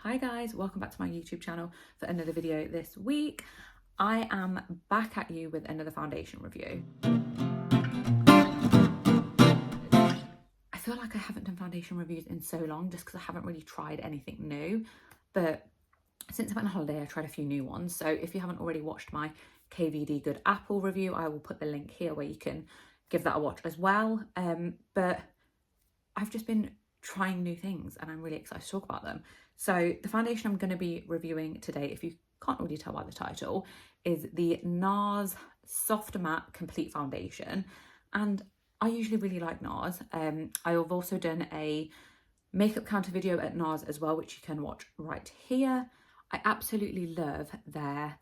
Hi guys, welcome back to my YouTube channel for another video this week. I am back at you with another foundation review. I feel like I haven't done foundation reviews in so long just because I haven't really tried anything new, but since I went on holiday I tried a few new ones. So if you haven't already watched my KVD Good Apple review, I will put the link here where you can give that a watch as well. But I've just been trying new things and I'm really excited to talk about them. So the foundation I'm going to be reviewing today, if you can't already tell by the title, is the Nars Soft Matte Complete Foundation. And I usually really like Nars. I have also done a makeup counter video at Nars as well, which you can watch right here. I absolutely love their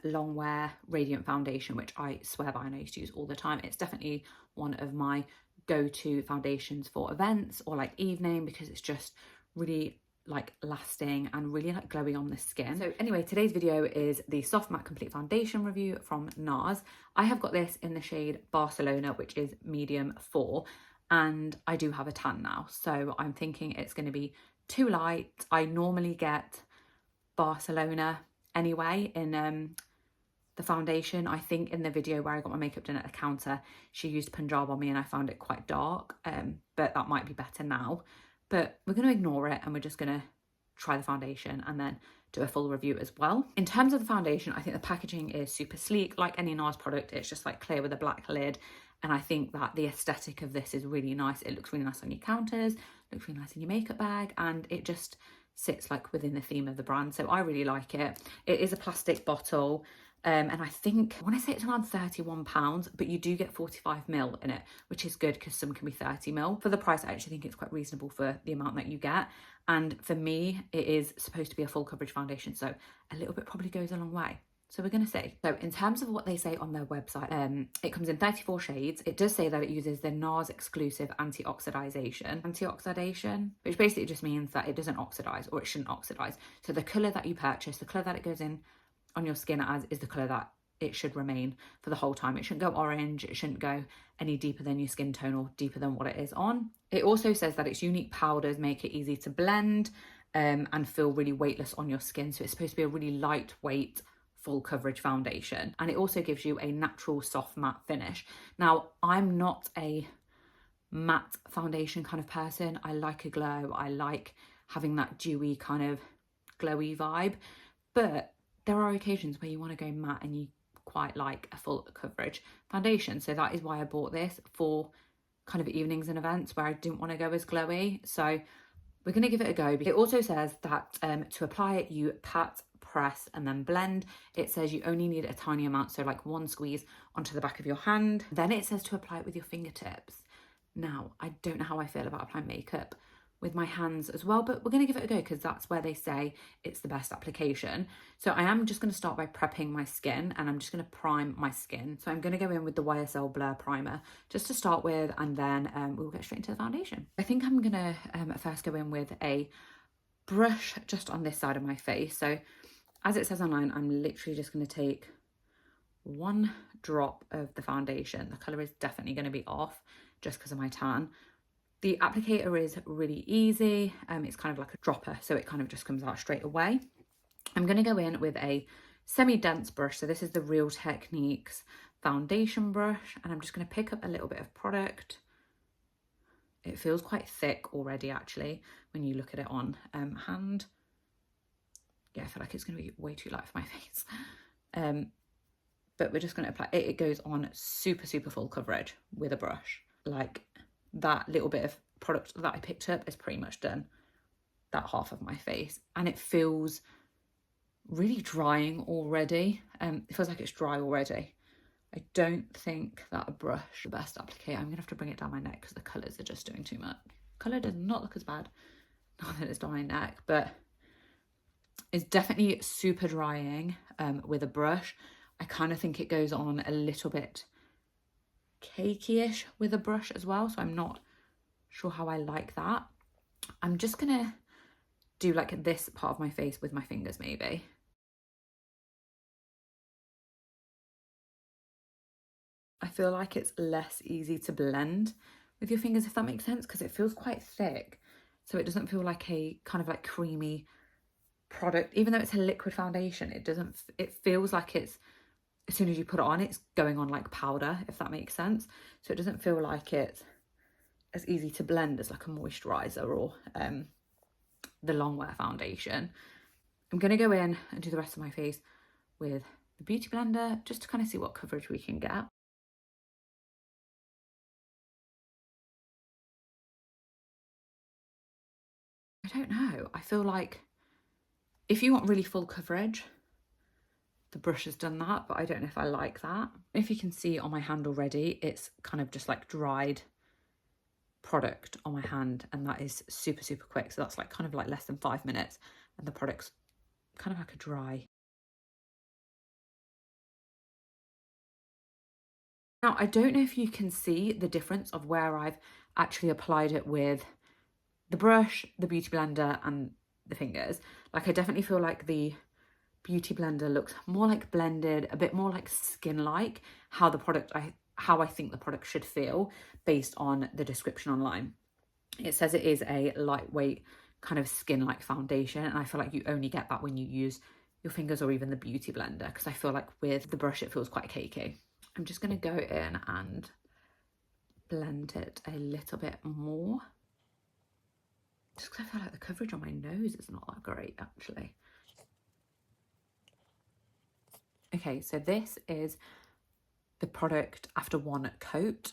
long wear radiant foundation, which I swear by and I used to use all the time. It's definitely one of my go-to foundations for events or like evening because it's just really like lasting and really like glowy on the skin. So anyway, today's video is the Soft Matte Complete Foundation review from Nars. I have got this in the shade Barcelona, which is medium 4, and I do have a tan now, so I'm thinking it's going to be too light. I normally get Barcelona anyway in the foundation. I think in the video where I got my makeup done at the counter, she used Punjab on me and I found it quite dark, but that might be better now. But we're going to ignore it and we're just going to try the foundation and then do a full review as well. In terms of the foundation, I think the packaging is super sleek. Like any Nars product, it's just like clear with a black lid. And I think that the aesthetic of this is really nice. It looks really nice on your counters, looks really nice in your makeup bag, and it just sits like within the theme of the brand. So I really like it. It is a plastic bottle. And I think, I want to say it's around £31, but you do get 45ml in it, which is good because some can be 30ml. For the price, I actually think it's quite reasonable for the amount that you get. And for me, it is supposed to be a full coverage foundation, so a little bit probably goes a long way. So we're going to see. So in terms of what they say on their website, it comes in 34 shades. It does say that it uses the Nars exclusive anti-oxidation, which basically just means that it doesn't oxidize, or it shouldn't oxidize. So the colour that you purchase, the colour that it goes in on your skin as, is the colour that it should remain for the whole time. It shouldn't go orange, it shouldn't go any deeper than your skin tone or deeper than what it is on. It also says that its unique powders make it easy to blend and feel really weightless on your skin. So it's supposed to be a really lightweight, full coverage foundation. And it also gives you a natural soft matte finish. Now, I'm not a matte foundation kind of person. I like a glow. I like having that dewy kind of glowy vibe, but there are occasions where you want to go matte and you quite like a full coverage foundation. So that is why I bought this for kind of evenings and events where I didn't want to go as glowy. So we're going to give it a go. It also says that to apply it, you pat, press, and then blend. It says you only need a tiny amount, so like one squeeze onto the back of your hand. Then it says to apply it with your fingertips. Now, I don't know how I feel about applying makeup with my hands as well, but we're going to give it a go because that's where they say it's the best application. So I am just going to start by prepping my skin, and I'm just going to prime my skin. So I'm going to go in with the YSL Blur Primer just to start with, and then we'll get straight into the foundation. I think I'm going to first go in with a brush just on this side of my face. So as it says online, I'm literally just going to take one drop of the foundation. The colour is definitely going to be off just because of my tan. The applicator is really easy. It's kind of like a dropper, so it kind of just comes out straight away. I'm going to go in with a semi-dense brush. So this is the Real Techniques foundation brush, and I'm just going to pick up a little bit of product. It feels quite thick already, actually, when you look at it on hand. Yeah, I feel like it's going to be way too light for my face. But we're just going to apply it. It goes on super, super full coverage with a brush. Like, that little bit of product that I picked up is pretty much done that half of my face, and it feels really drying already. It feels like it's dry already. I don't think that a brush is the best applicator. I'm gonna have to bring it down my neck because the colours are just doing too much. Colour does not look as bad now that it's down my neck, but it's definitely super drying with a brush. I kind of think it goes on a little bit cakey-ish with a brush as well, so I'm not sure how I like that. I'm just gonna do like this part of my face with my fingers maybe. I feel like it's less easy to blend with your fingers, if that makes sense, because it feels quite thick, so it doesn't feel like a kind of like creamy product, even though it's a liquid foundation, it feels like it's, as soon as you put it on, it's going on like powder, if that makes sense. So it doesn't feel like it's as easy to blend as like a moisturizer or the Longwear foundation. I'm going to go in and do the rest of my face with the Beauty Blender just to kind of see what coverage we can get. I don't know. I feel like if you want really full coverage, the brush has done that, but I don't know if I like that. If you can see on my hand already, it's kind of just like dried product on my hand, and that is super, super quick. So that's like kind of like less than 5 minutes, and the product's kind of like a dry. Now, I don't know if you can see the difference of where I've actually applied it with the brush, the Beauty Blender, and the fingers. Like, I definitely feel like the Beauty Blender looks more like blended, a bit more like skin-like, how I think the product should feel based on the description online. It says it is a lightweight kind of skin-like foundation, and I feel like you only get that when you use your fingers or even the Beauty Blender, because I feel like with the brush it feels quite cakey. I'm just going to go in and blend it a little bit more, just because I feel like the coverage on my nose is not that great actually. Okay, so this is the product after one coat.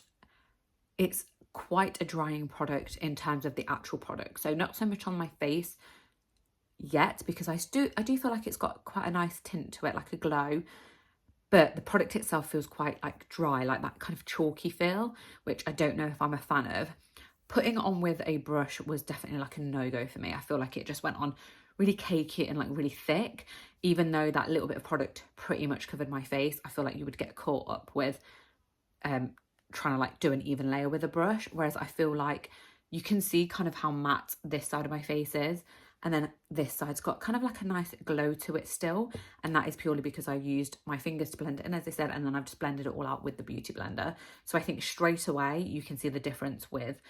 It's quite a drying product in terms of the actual product, so not so much on my face yet, because I do feel like it's got quite a nice tint to it, like a glow, but the product itself feels quite like dry, like that kind of chalky feel, which I don't know if I'm a fan of. Putting it on with a brush was definitely like a no-go for me. I feel like it just went on really cakey and like really thick, even though that little bit of product pretty much covered my face. I feel like you would get caught up with trying to like do an even layer with a brush, whereas I feel like you can see kind of how matte this side of my face is, and then this side's got kind of like a nice glow to it still, and that is purely because I used my fingers to blend it in, as I said, and then I've just blended it all out with the Beauty Blender. So I think straight away you can see the difference with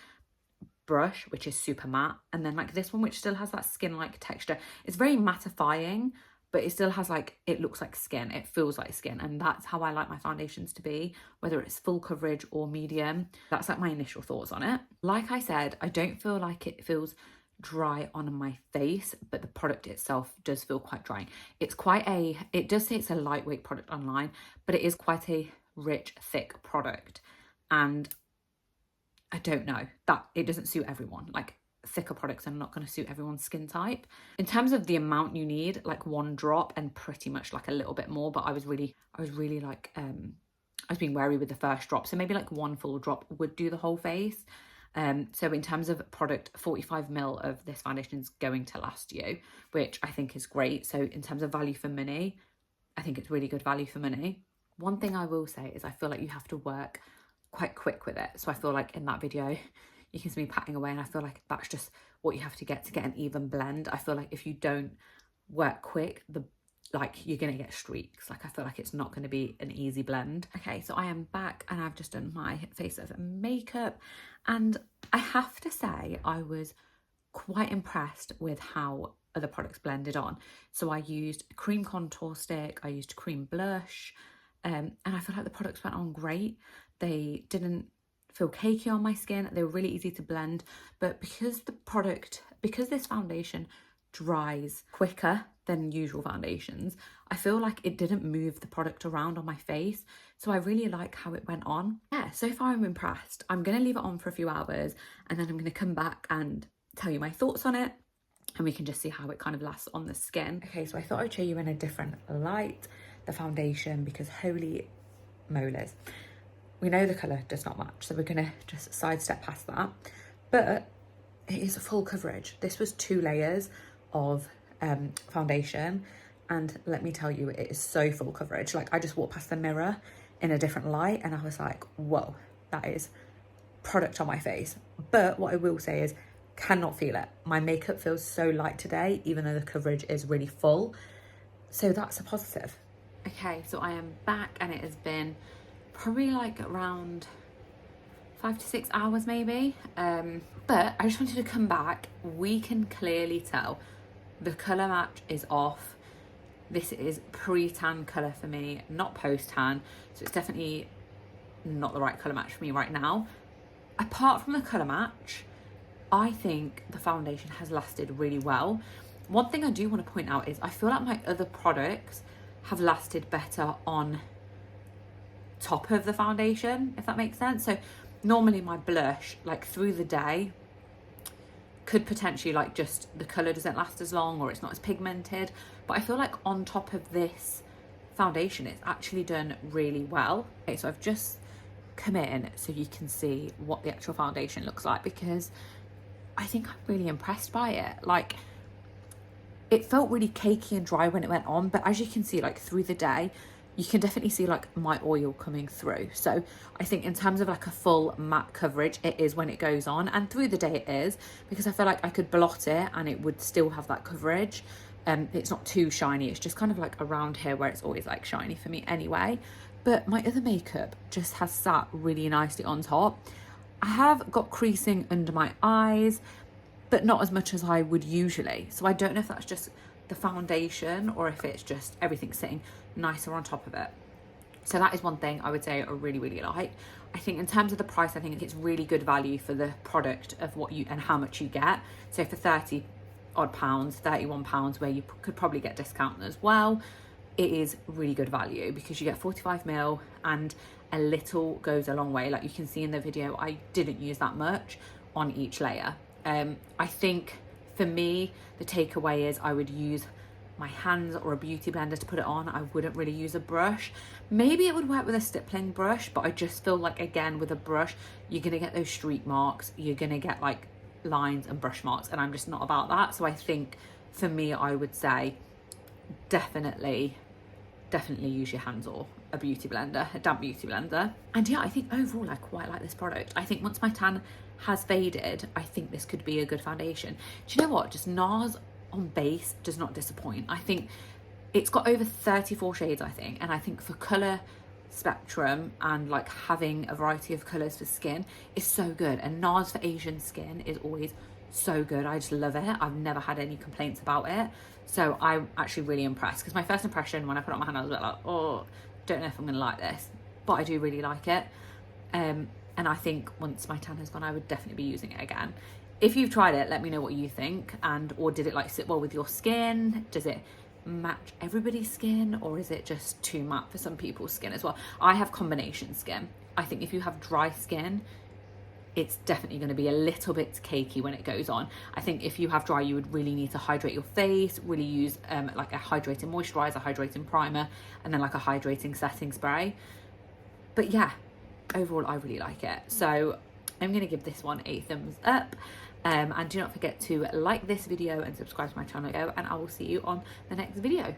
brush, which is super matte, and then like this one, which still has that skin-like texture. It's very mattifying, but it still has like, it looks like skin, it feels like skin, and that's how I like my foundations to be, whether it's full coverage or medium. That's like my initial thoughts on it. Like I said, I don't feel like it feels dry on my face, but the product itself does feel quite dry. It does say it's a lightweight product online, but it is quite a rich, thick product, and I don't know, that it doesn't suit everyone. Like, thicker products are not going to suit everyone's skin type. In terms of the amount you need, like 1 drop and pretty much like a little bit more, but I was really like I was being wary with the first drop, so maybe like 1 full drop would do the whole face. So in terms of product, 45 ml of this foundation is going to last you, which I think is great. So in terms of value for money, I think it's really good value for money. One thing I will say is I feel like you have to work quite quick with it. So I feel like in that video you can see me patting away, and I feel like that's just what you have to get an even blend. I feel like if you don't work quick, you're gonna get streaks. Like, I feel like it's not gonna be an easy blend. Okay, so I am back and I've just done my face of makeup, and I have to say I was quite impressed with how other products blended on. So I used a cream contour stick, I used cream blush, and I feel like the products went on great. They didn't feel cakey on my skin, they were really easy to blend, but because this foundation dries quicker than usual foundations, I feel like it didn't move the product around on my face. So I really like how it went on. Yeah, so far I'm impressed. I'm going to leave it on for a few hours, and then I'm going to come back and tell you my thoughts on it, and we can just see how it kind of lasts on the skin. Okay, so I thought I'd show you in a different light the foundation, because holy molars, we know the colour does not match, so we're going to just sidestep past that. But it is a full coverage. This was 2 layers of foundation, and let me tell you, it is so full coverage. Like, I just walked past the mirror in a different light and I was like, whoa, that is product on my face. But what I will say is, cannot feel it. My makeup feels so light today, even though the coverage is really full. So that's a positive. Okay, so I am back, and it has been probably like around 5 to 6 hours maybe. But I just wanted to come back. We can clearly tell the colour match is off. This is pre-tan colour for me, not post-tan. So it's definitely not the right colour match for me right now. Apart from the colour match, I think the foundation has lasted really well. One thing I do want to point out is I feel like my other products have lasted better on top of the foundation, if that makes sense. So normally my blush, like through the day, could potentially like just the colour doesn't last as long or it's not as pigmented. But I feel like on top of this foundation, it's actually done really well. Okay, so I've just come in so you can see what the actual foundation looks like, because I think I'm really impressed by it. Like, it felt really cakey and dry when it went on, but as you can see, like through the day, you can definitely see like my oil coming through. So I think in terms of like a full matte coverage, it is when it goes on, and through the day it is, because I feel like I could blot it and it would still have that coverage. It's not too shiny, it's just kind of like around here where it's always like shiny for me anyway. But my other makeup just has sat really nicely on top. I have got creasing under my eyes, but not as much as I would usually. So I don't know if that's just the foundation or if it's just everything sitting nicer on top of it. So that is one thing I would say I really, really like. I think in terms of the price, I think it's really good value for the product of what you and how much you get. So for 30 odd pounds, 31 pounds, where you could probably get discount as well, it is really good value because you get 45ml and a little goes a long way. Like you can see in the video, I didn't use that much on each layer. I think for me, the takeaway is I would use my hands or a beauty blender to put it on. I wouldn't really use a brush. Maybe it would work with a stippling brush, but I just feel like, again, with a brush, you're gonna get those streak marks, you're gonna get like lines and brush marks, and I'm just not about that. So I think for me, I would say definitely use your hands or a beauty blender, a damp beauty blender. And yeah, I think overall I quite like this product. I think once my tan has faded, I think this could be a good foundation. Do you know what? Just Nars on base does not disappoint. I think it's got over 34 shades, I think, and I think for colour spectrum and like having a variety of colours for skin is so good. And Nars for Asian skin is always so good. I just love it. I've never had any complaints about it. So I'm actually really impressed, because my first impression when I put it on my hand, I was a bit like, oh, don't know if I'm gonna like this, but I do really like it. And I think once my tan has gone, I would definitely be using it again. If you've tried it, let me know what you think, or did it like sit well with your skin? Does it match everybody's skin, or is it just too matte for some people's skin as well? I have combination skin. I think if you have dry skin, it's definitely going to be a little bit cakey when it goes on. I think if you have dry, you would really need to hydrate your face, really use like a hydrating moisturizer, hydrating primer, and then like a hydrating setting spray. But yeah, overall I really like it. So I'm going to give this one a thumbs up. And do not forget to like this video and subscribe to my channel, and I will see you on the next video.